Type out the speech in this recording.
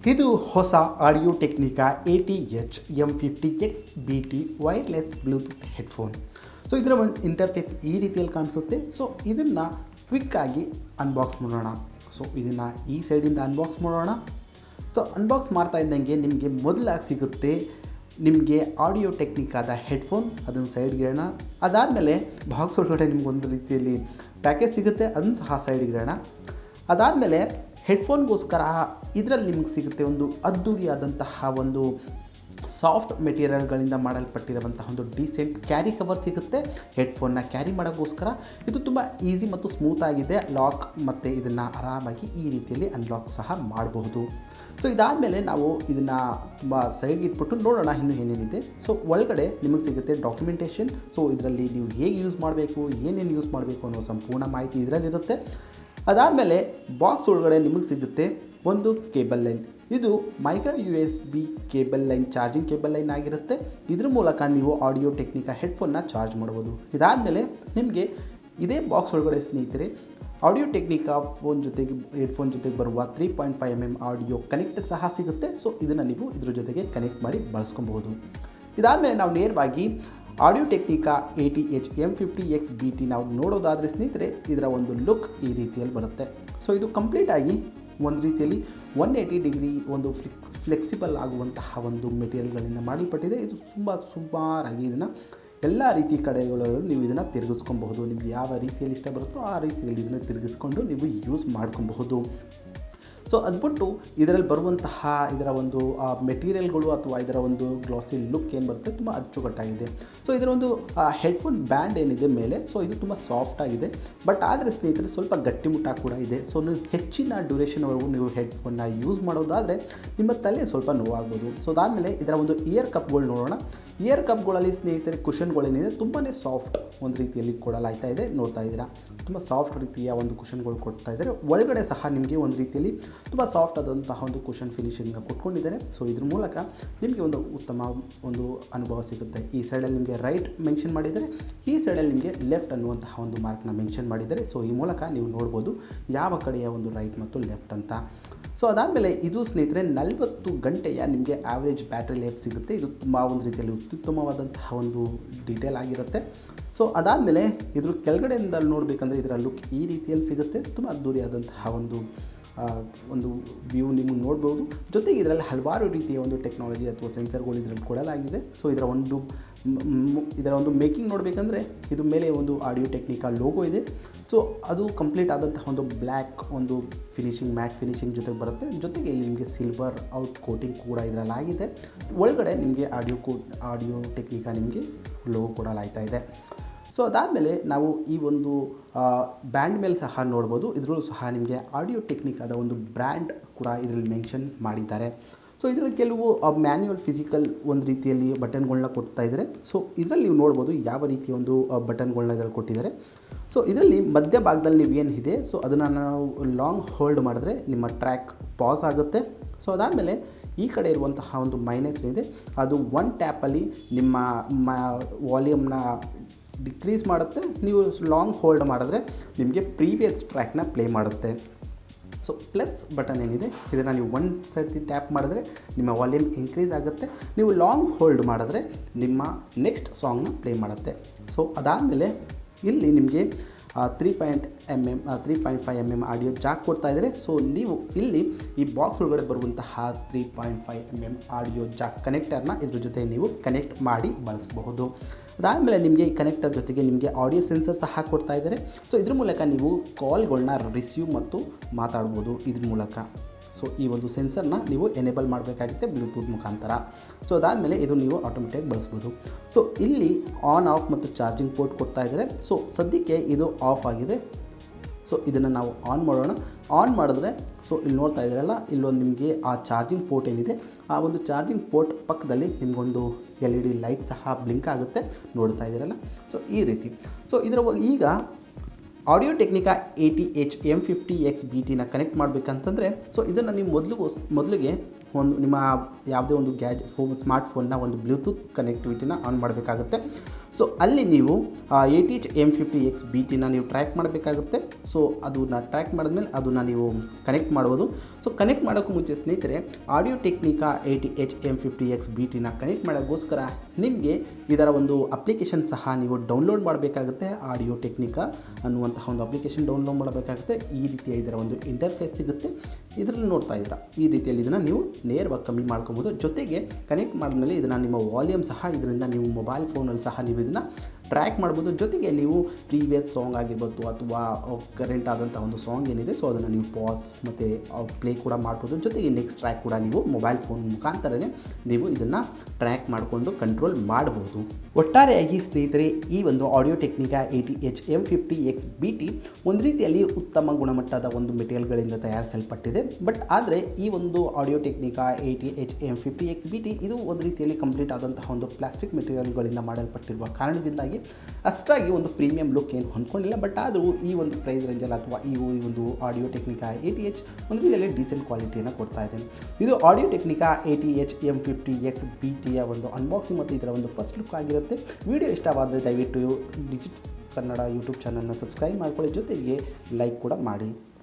ಇದು ಹೊಸ audio-Technica ATH-M50xBT wireless Bluetooth headphone. So ಇದರ ಒಂದು ಇಂಟರ್ಫೇಸ್ ಈ ರೀತಿಯಲ್ಲಿ ಕಾಣಿಸುತ್ತೆ. ಸೊ ಇದನ್ನು ಕ್ವಿಕ್ಕಾಗಿ ಅನ್ಬಾಕ್ಸ್ ಮಾಡೋಣ. ಸೊ ಇದನ್ನು ಈ ಸೈಡಿಂದ ಅನ್ಬಾಕ್ಸ್ ಮಾಡೋಣ. ಸೊ ಅನ್ಬಾಕ್ಸ್ ಮಾಡ್ತಾ ಇದ್ದಂಗೆ ನಿಮಗೆ ಮೊದಲಾಗಿ ಸಿಗುತ್ತೆ ನಿಮಗೆ ಆಡಿಯೋ-ಟೆಕ್ನಿಕಾದ ಹೆಡ್ಫೋನ್. ಅದನ್ನು ಸೈಡ್ಗೆ ಇಡೋಣ. ಅದಾದಮೇಲೆ ಬಾಕ್ಸ್ ಒಳಗಡೆ ನಿಮಗೊಂದು ರೀತಿಯಲ್ಲಿ ಪ್ಯಾಕೇಜ್ ಸಿಗುತ್ತೆ, ಅದನ್ನು ಸಹ ಸೈಡ್ಗೆ ಇಡೋಣ. ಅದಾದಮೇಲೆ ಹೆಡ್ಫೋನ್ಗೋಸ್ಕರ ಇದರಲ್ಲಿ ನಿಮಗೆ ಸಿಗುತ್ತೆ ಒಂದು ಅದ್ದೂರಿಯಾದಂತಹ ಒಂದು ಸಾಫ್ಟ್ ಮೆಟೀರಿಯಲ್ಗಳಿಂದ ಮಾಡಲ್ಪಟ್ಟಿರುವಂತಹ ಒಂದು ಡೀಸೆಂಟ್ ಕ್ಯಾರಿ ಕವರ್ ಸಿಗುತ್ತೆ ಹೆಡ್ಫೋನ್ನ ಕ್ಯಾರಿ ಮಾಡೋಕ್ಕೋಸ್ಕರ. ಇದು ತುಂಬ ಈಸಿ ಮತ್ತು ಸ್ಮೂತ್ ಆಗಿದೆ ಲಾಕ್, ಮತ್ತು ಇದನ್ನು ಆರಾಮಾಗಿ ಈ ರೀತಿಯಲ್ಲಿ ಅನ್ಲಾಕ್ ಸಹ ಮಾಡಬಹುದು. ಸೊ ಇದಾದಮೇಲೆ ನಾವು ಇದನ್ನು ತುಂಬ ಸೈಡ್ಗೆ ಇಟ್ಬಿಟ್ಟು ನೋಡೋಣ ಇನ್ನೂ ಏನೇನಿದೆ. ಸೊ ಒಳಗಡೆ ನಿಮಗೆ ಸಿಗುತ್ತೆ ಡಾಕ್ಯುಮೆಂಟೇಷನ್. ಸೊ ಇದರಲ್ಲಿ ನೀವು ಹೇಗೆ ಯೂಸ್ ಮಾಡಬೇಕು, ಏನೇನು ಯೂಸ್ ಮಾಡಬೇಕು ಅನ್ನೋ ಸಂಪೂರ್ಣ ಮಾಹಿತಿ ಇದರಲ್ಲಿರುತ್ತೆ. ಅದಾದಮೇಲೆ ಬಾಕ್ಸ್ ಒಳಗಡೆ ನಿಮಗೆ ಸಿಗುತ್ತೆ ಒಂದು ಕೇಬಲ್ ಲೈನ್. ಇದು micro USB cable line, charging cable line ಆಗಿರುತ್ತೆ. ಇದ್ರ ಮೂಲಕ ನೀವು ಆಡಿಯೋ-ಟೆಕ್ನಿಕಾ ಹೆಡ್ಫೋನ್ನ ಚಾರ್ಜ್ ಮಾಡ್ಬೋದು. ಇದಾದಮೇಲೆ ನಿಮಗೆ ಇದೇ ಬಾಕ್ಸ್ ಒಳಗಡೆ ಸ್ನೇಹಿತರೆ ಆಡಿಯೋ-ಟೆಕ್ನಿಕಾ ಹೆಡ್ಫೋನ್ ಜೊತೆಗೆ ಬರುವ 3.5mm ಆಡಿಯೋ ಕನೆಕ್ಟರ್ ಸಹ ಸಿಗುತ್ತೆ. ಸೊ ಇದನ್ನು ನೀವು ಇದ್ರ ಜೊತೆಗೆ ಕನೆಕ್ಟ್ ಮಾಡಿ ಬಳಸ್ಕೊಬಹುದು. ಇದಾದಮೇಲೆ ನಾವು ನೇರವಾಗಿ ಆಡಿಯೋ-ಟೆಕ್ನಿಕಾ ATH-M50xBT ನಾವು ನೋಡೋದಾದರೆ ಸ್ನೇಹಿತರೆ ಇದರ ಒಂದು ಲುಕ್ ಈ ರೀತಿಯಲ್ಲಿ ಬರುತ್ತೆ. ಸೊ ಇದು ಕಂಪ್ಲೀಟಾಗಿ ಒಂದು ರೀತಿಯಲ್ಲಿ 180 ಡಿಗ್ರಿ ಒಂದು ಫ್ಲೆಕ್ಸಿಬಲ್ ಆಗುವಂತಹ ಒಂದು ಮೆಟೀರಿಯಲ್ಗಳಿಂದ ಮಾಡಲ್ಪಟ್ಟಿದೆ. ಇದು ಸುಮಾರಾಗಿ ಇದನ್ನು ಎಲ್ಲ ರೀತಿ ಕಡೆಗಳಲ್ಲೂ ನೀವು ಇದನ್ನು ತಿರುಗಿಸ್ಕೊಬಹುದು. ನಿಮಗೆ ಯಾವ ರೀತಿಯಲ್ಲಿ ಇಷ್ಟ ಬರುತ್ತೋ ಆ ರೀತಿಯಲ್ಲಿ ಇದನ್ನು ತಿರುಗಿಸ್ಕೊಂಡು ನೀವು ಯೂಸ್ ಮಾಡ್ಕೊಬಹುದು. ಸೊ ಅದ್ಬಿಟ್ಟು ಇದರಲ್ಲಿ ಬರುವಂತಹ ಇದರ ಒಂದು ಮೆಟೀರಿಯಲ್ಗಳು ಅಥವಾ ಇದರ ಒಂದು ಗ್ಲಾಸಿ ಲುಕ್ ಏನು ಬರುತ್ತೆ ತುಂಬ ಅಚ್ಚುಕಟ್ಟಾಗಿದೆ. ಸೊ ಇದರ ಒಂದು ಹೆಡ್ಫೋನ್ ಬ್ಯಾಂಡ್ ಏನಿದೆ ಮೇಲೆ, ಸೊ ಇದು ತುಂಬ ಸಾಫ್ಟ್ ಆಗಿದೆ. ಬಟ್ ಆದರೆ ಸ್ನೇಹಿತರೆ ಸ್ವಲ್ಪ ಗಟ್ಟಿಮುಟ್ಟಾಗಿ ಕೂಡ ಇದೆ. ಸೊ ನೀವು ಹೆಚ್ಚಿನ ಡ್ಯೂರೇಷನ್ವರೆಗೂ ನೀವು ಹೆಡ್ಫೋನ್ನ ಯೂಸ್ ಮಾಡೋದಾದರೆ ನಿಮ್ಮ ತಲೆ ಸ್ವಲ್ಪ ನೋವಾಗ್ಬೋದು. ಸೊ ಅದಾದಮೇಲೆ ಇದರ ಒಂದು ಇಯರ್ ಕಪ್ಗಳು ನೋಡೋಣ. ಇಯರ್ ಕಪ್ಗಳಲ್ಲಿ ಸ್ನೇಹಿತರೆ ಕುಷನ್ಗಳೇನಿದೆ ತುಂಬಾ ಸಾಫ್ಟ್ ಒಂದು ರೀತಿಯಲ್ಲಿ ಕೊಡಲಾಗ್ತಾ ಇದೆ. ನೋಡ್ತಾ ಇದ್ದೀರಾ, ತುಂಬ ಸಾಫ್ಟ್ ರೀತಿಯ ಒಂದು ಕುಷನ್ಗಳು ಕೊಡ್ತಾ ಇದ್ದಾರೆ. ಒಳಗಡೆ ಸಹ ನಿಮಗೆ ಒಂದು ರೀತಿಯಲ್ಲಿ ತುಂಬ ಸಾಫ್ಟ್ ಆದಂತಹ ಒಂದು ಕುಷನ್ ಫಿನಿಶಿಂಗ್ನ ಕೊಟ್ಕೊಂಡಿದ್ದಾರೆ. ಸೊ ಇದ್ರ ಮೂಲಕ ನಿಮಗೆ ಒಂದು ಉತ್ತಮ ಒಂದು ಅನುಭವ ಸಿಗುತ್ತೆ. ಈ ಸೈಡಲ್ಲಿ ನಿಮಗೆ ರೈಟ್ ಮೆನ್ಷನ್ ಮಾಡಿದ್ದಾರೆ, ಈ ಸೈಡಲ್ಲಿ ನಿಮಗೆ ಲೆಫ್ಟ್ ಅನ್ನುವಂತಹ ಒಂದು ಮಾರ್ಕ್ನ ಮೆನ್ಷನ್ ಮಾಡಿದ್ದಾರೆ. ಸೊ ಈ ಮೂಲಕ ನೀವು ನೋಡ್ಬೋದು ಯಾವ ಕಡೆಯ ಒಂದು ರೈಟ್ ಮತ್ತು ಲೆಫ್ಟ್ ಅಂತ. ಸೊ ಅದಾದಮೇಲೆ ಇದು ಸ್ನೇಹಿತರೆ 40 ಗಂಟೆಯ ನಿಮಗೆ ಆ್ಯಾವ್ರೇಜ್ ಬ್ಯಾಟ್ರಿ ಲೈಫ್ ಸಿಗುತ್ತೆ. ಇದು ತುಂಬ ಒಂದು ರೀತಿಯಲ್ಲಿ ಅತ್ಯುತ್ತಮವಾದಂತಹ ಒಂದು ಡೀಟೇಲ್ ಆಗಿರುತ್ತೆ. ಸೊ ಅದಾದಮೇಲೆ ಇದ್ರ ಕೆಳಗಡೆಯಿಂದ ನೋಡಬೇಕಂದ್ರೆ ಇದರ ಲುಕ್ ಈ ರೀತಿಯಲ್ಲಿ ಸಿಗುತ್ತೆ. ತುಂಬ ಅದ್ದೂರಿಯಾದಂತಹ ಒಂದು ವ್ಯೂ ನಿಮಗೆ ನೋಡ್ಬೋದು. ಜೊತೆಗೆ ಇದರಲ್ಲಿ ಹಲವಾರು ರೀತಿಯ ಒಂದು ಟೆಕ್ನಾಲಜಿ ಅಥವಾ ಸೆನ್ಸರ್ಗಳು ಇದರಲ್ಲಿ ಕೊಡಲಾಗಿದೆ. ಸೊ ಇದರ ಒಂದು ಮೇಕಿಂಗ್ ನೋಡಬೇಕಂದ್ರೆ ಇದು ಮೇಲೆ ಒಂದು ಆಡಿಯೋ-ಟೆಕ್ನಿಕಾ ಲೋಗೋ ಇದೆ. ಸೊ ಅದು ಕಂಪ್ಲೀಟ್ ಆದಂತಹ ಒಂದು ಬ್ಲ್ಯಾಕ್ ಒಂದು ಫಿನಿಶಿಂಗ್, ಮ್ಯಾಟ್ ಫಿನಿಶಿಂಗ್ ಜೊತೆಗೆ ಬರುತ್ತೆ. ಜೊತೆಗೆ ಇಲ್ಲಿ ನಿಮಗೆ ಸಿಲ್ವರ್ ಔಟ್ ಕೋಟಿಂಗ್ ಕೂಡ ಇದರಲ್ಲಾಗಿದೆ. ಒಳಗಡೆ ನಿಮಗೆ ಆಡಿಯೋ-ಟೆಕ್ನಿಕಾ ನಿಮಗೆ ಲೋಗೋ ಕೊಡಲಾಗ್ತಾ ಇದೆ. ಸೊ ಅದಾದಮೇಲೆ ನಾವು ಈ ಒಂದು ಬ್ಯಾಂಡ್ ಮೇಲೆ ಸಹ ನೋಡ್ಬೋದು. ಇದರಲ್ಲೂ ಸಹ ನಿಮಗೆ ಆಡಿಯೋ-ಟೆಕ್ನಿಕಾದ ಒಂದು ಬ್ರ್ಯಾಂಡ್ ಕೂಡ ಇದರಲ್ಲಿ ಮೆನ್ಷನ್ ಮಾಡಿದ್ದಾರೆ. ಸೊ ಇದರಲ್ಲಿ ಕೆಲವು ಮ್ಯಾನ್ಯುವಲ್ ಫಿಸಿಕಲ್ ಒಂದು ರೀತಿಯಲ್ಲಿ ಬಟನ್ಗಳನ್ನ ಕೊಡ್ತಾ ಇದ್ದಾರೆ. ಸೊ ಇದರಲ್ಲಿ ನೀವು ನೋಡ್ಬೋದು ಯಾವ ರೀತಿಯ ಒಂದು ಬಟನ್ಗಳನ್ನ ಇದರಲ್ಲಿ ಕೊಟ್ಟಿದ್ದಾರೆ. ಸೊ ಇದರಲ್ಲಿ ಮಧ್ಯಭಾಗದಲ್ಲಿ ನೀವು ಏನಿದೆ ಸೊ ಅದನ್ನು ನಾವು ಲಾಂಗ್ ಹೋಲ್ಡ್ ಮಾಡಿದ್ರೆ ನಿಮ್ಮ ಟ್ರ್ಯಾಕ್ ಪಾಸ್ ಆಗುತ್ತೆ. ಸೊ ಅದಾದಮೇಲೆ ಈ ಕಡೆ ಇರುವಂತಹ ಒಂದು ಮೈನಸ್ ಏನಿದೆ ಅದು ಒನ್ ಟ್ಯಾಪಲ್ಲಿ ನಿಮ್ಮ ವಾಲ್ಯೂಮ್ನ ಡಿಕ್ರೀಸ್ ಮಾಡುತ್ತೆ. ನೀವು ಲಾಂಗ್ ಹೋಲ್ಡ್ ಮಾಡಿದ್ರೆ ನಿಮಗೆ ಪ್ರೀವಿಯಸ್ ಟ್ರ್ಯಾಕ್ನ ಪ್ಲೇ ಮಾಡುತ್ತೆ. ಸೊ ಪ್ಲಸ್ ಬಟನ್ ಏನಿದೆ ಇದನ್ನು ನೀವು ಒಂದು ಸರ್ತಿ ಟ್ಯಾಪ್ ಮಾಡಿದ್ರೆ ನಿಮ್ಮ ವಾಲ್ಯೂಮ್ ಇನ್ಕ್ರೀಸ್ ಆಗುತ್ತೆ. ನೀವು ಲಾಂಗ್ ಹೋಲ್ಡ್ ಮಾಡಿದ್ರೆ ನಿಮ್ಮ ನೆಕ್ಸ್ಟ್ ಸಾಂಗ್ನ ಪ್ಲೇ ಮಾಡುತ್ತೆ. ಸೊ ಅದಾದಮೇಲೆ ಇಲ್ಲಿ ನಿಮಗೆ 3.5mm ಆಡಿಯೋ ಜಾಕ್ ಕೊಡ್ತಾ ಇದ್ದಾರೆ. ಸೊ ನೀವು ಇಲ್ಲಿ ಈ ಬಾಕ್ಸ್ ಒಳಗಡೆ ಬರುವಂತಹ 3.5mm ಆಡಿಯೋ ಜಾಕ್ ಕನೆಕ್ಟರ್ನ ಇದ್ರ ಜೊತೆ ನೀವು ಕನೆಕ್ಟ್ ಮಾಡಿ ಬಳಸಬಹುದು. ಅದಾದಮೇಲೆ ನಿಮಗೆ ಈ ಕನೆಕ್ಟರ್ ಜೊತೆಗೆ ನಿಮಗೆ ಆಡಿಯೋ ಸೆನ್ಸರ್ ಸಹ ಕೊಡ್ತಾ ಇದ್ದಾರೆ. ಸೊ ಇದ್ರ ಮೂಲಕ ನೀವು ಕಾಲ್ಗಳನ್ನ ರಿಸೀವ್ ಮತ್ತು ಮಾತಾಡ್ಬೋದು ಇದ್ರ ಮೂಲಕ. ಸೊ ಈ ಒಂದು ಸೆನ್ಸರ್ನ ನೀವು ಎನೇಬಲ್ ಮಾಡಬೇಕಾಗುತ್ತೆ ಬ್ಲೂಟೂತ್ ಮುಖಾಂತರ. ಸೊ ಅದಾದಮೇಲೆ ಇದು ನೀವು ಆಟೋಮೆಟಿಕ್ ಬಳಸ್ಬೋದು. ಸೊ ಇಲ್ಲಿ ಆನ್ ಆಫ್ ಮತ್ತು ಚಾರ್ಜಿಂಗ್ ಪೋರ್ಟ್ ಕೊಡ್ತಾ ಇದ್ದಾರೆ. ಸೊ ಸದ್ಯಕ್ಕೆ ಇದು ಆಫ್ ಆಗಿದೆ. ಸೊ ಇದನ್ನು ನಾವು ಆನ್ ಮಾಡೋಣ. ಆನ್ ಮಾಡಿದ್ರೆ ಸೊ ಇಲ್ಲಿ ನೋಡ್ತಾ ಇದ್ದೀರಲ್ಲ, ಇಲ್ಲೊಂದು ನಿಮಗೆ ಆ ಚಾರ್ಜಿಂಗ್ ಪೋರ್ಟ್ ಏನಿದೆ ಆ ಒಂದು ಚಾರ್ಜಿಂಗ್ ಪೋರ್ಟ್ ಪಕ್ಕದಲ್ಲಿ ನಿಮಗೊಂದು LED ಲೈಟ್ ಸಹ ಬ್ಲಿಂಕ್ ಆಗುತ್ತೆ, ನೋಡ್ತಾ ಇದ್ದೀರಲ್ಲ. ಸೊ ಈ ರೀತಿ. ಸೊ ಇದರ ಈಗ ಆಡಿಯೋ-ಟೆಕ್ನಿಕಾ ATH-M50xBTನ ಕನೆಕ್ಟ್ ಮಾಡಬೇಕಂತಂದರೆ ಸೊ ಇದನ್ನು ನೀವು ಮೊದಲಿಗೆ ನಿಮ್ಮ ಯಾವುದೇ ಒಂದು ಸ್ಮಾರ್ಟ್ಫೋನ್ನ ಒಂದು ಬ್ಲೂಟೂತ್ ಕನೆಕ್ಟಿವಿಟಿನ ಆನ್ ಮಾಡಬೇಕಾಗುತ್ತೆ. ಸೊ ಅಲ್ಲಿ ನೀವು ATH-M50xBT ನೀವು ಟ್ರ್ಯಾಕ್ ಮಾಡಬೇಕಾಗುತ್ತೆ. ಸೊ ಅದನ್ನು ಟ್ರ್ಯಾಕ್ ಮಾಡಿದ್ಮೇಲೆ ಅದನ್ನು ನೀವು ಕನೆಕ್ಟ್ ಮಾಡ್ಬೋದು. ಸೊ ಕನೆಕ್ಟ್ ಮಾಡೋಕ್ಕೂ ಮುಂಚೆ ಸ್ನೇಹಿತರೆ, Audio-Technica ATH-M50xBT ಕನೆಕ್ಟ್ ಮಾಡೋಕ್ಕೋಸ್ಕರ ನಿಮಗೆ ಇದರ ಒಂದು ಅಪ್ಲಿಕೇಶನ್ ಸಹ ನೀವು ಡೌನ್ಲೋಡ್ ಮಾಡಬೇಕಾಗುತ್ತೆ. Audio-Technica ಅನ್ನುವಂತಹ ಒಂದು ಅಪ್ಲಿಕೇಶನ್ ಡೌನ್ಲೋಡ್ ಮಾಡಬೇಕಾಗುತ್ತೆ. ಈ ರೀತಿಯ ಇದರ ಒಂದು ಇಂಟರ್ಫೇಸ್ ಸಿಗುತ್ತೆ. ಇದರಲ್ಲಿ ನೋಡ್ತಾ ಇದ್ದೀರಾ, ಈ ರೀತಿಯಲ್ಲಿ ಇದನ್ನು ನೀವು ನೇರವಾಗಿ ಕಮ್ಮಿ ಮಾಡ್ಕೊಬೋದು. ಜೊತೆಗೆ ಕನೆಕ್ಟ್ ಮಾಡಿದ್ಮೇಲೆ ಇದನ್ನು ನಿಮ್ಮ ವಾಲ್ಯೂಮ್ ಸಹ ಇದರಿಂದ ನೀವು ಮೊಬೈಲ್ ಫೋನಲ್ಲಿ ಸಹ ನೀವು ಇದನ್ನು ಟ್ರ್ಯಾಕ್ ಮಾಡ್ಬೋದು. ಜೊತೆಗೆ ನೀವು ಪ್ರೀವಿಯಸ್ ಸಾಂಗ್ ಆಗಿರ್ಬೋದು ಅಥವಾ ಕರೆಂಟ್ ಆದಂಥ ಒಂದು ಸಾಂಗ್ ಏನಿದೆ, ಸೊ ಅದನ್ನು ನೀವು ಪಾಸ್ ಮತ್ತು ಪ್ಲೇ ಕೂಡ ಮಾಡ್ಬೋದು. ಜೊತೆಗೆ ನೆಕ್ಸ್ಟ್ ಟ್ರ್ಯಾಕ್ ಕೂಡ ನೀವು ಮೊಬೈಲ್ ಫೋನ್ ಮುಖಾಂತರನೇ ನೀವು ಇದನ್ನು ಟ್ರ್ಯಾಕ್ ಮಾಡಿಕೊಂಡು ಕಂಟ್ರೋಲ್ ಮಾಡ್ಬೋದು. ಒಟ್ಟಾರೆಯಾಗಿ ಸ್ನೇಹಿತರೆ, ಈ ಒಂದು Audio-Technica ATH-M50xBT ಒಂದು ರೀತಿಯಲ್ಲಿ ಉತ್ತಮ ಗುಣಮಟ್ಟದ ಒಂದು ಮೆಟೀರಿಯಲ್ಗಳಿಂದ ತಯಾರಿಸಲ್ಪಟ್ಟಿದೆ. ಬಟ್ ಆದರೆ ಈ ಒಂದು Audio-Technica ATH-M50xBT ಇದು ಒಂದು ರೀತಿಯಲ್ಲಿ ಕಂಪ್ಲೀಟ್ ಆದಂತಹ ಒಂದು ಪ್ಲಾಸ್ಟಿಕ್ ಮೆಟೀರಿಯಲ್ಗಳಿಂದ ಮಾಡಲ್ಪಟ್ಟಿರುವ ಕಾರಣದಿಂದಾಗಿ ಅಷ್ಟಾಗಿ ಒಂದು ಪ್ರೀಮಿಯಂ ಲುಕ್ ಏನು ಹೊಂದ್ಕೊಂಡಿಲ್ಲ. ಬಟ್ ಆದರೂ ಈ ಒಂದು ಪ್ರೈಸ್ ರೇಂಜಲ್ಲಿ ಅಥವಾ ಈ ಒಂದು Audio-Technica ATH ಒಂದು ರೀತಿಯಲ್ಲಿ ಡೀಸೆಂಟ್ ಕ್ವಾಲಿಟಿಯನ್ನು ಕೊಡ್ತಾ ಇದೆ. ಇದು Audio-Technica ATH-M50xBTಯ ಒಂದು ಅನ್ಬಾಕ್ಸಿಂಗ್ ಮತ್ತು ಇದರ ಒಂದು ಫಸ್ಟ್ ಲುಕ್ ಆಗಿರುತ್ತೆ. ವಿಡಿಯೋ ಇಷ್ಟವಾದರೆ ದಯವಿಟ್ಟು ಡಿಜಿಟ್ ಕನ್ನಡ ಯೂಟ್ಯೂಬ್ ಚಾನಲ್ನ ಸಬ್ಸ್ಕ್ರೈಬ್ ಮಾಡ್ಕೊಳ್ಳಿ. ಜೊತೆಗೆ ಲೈಕ್ ಕೂಡ ಮಾಡಿ.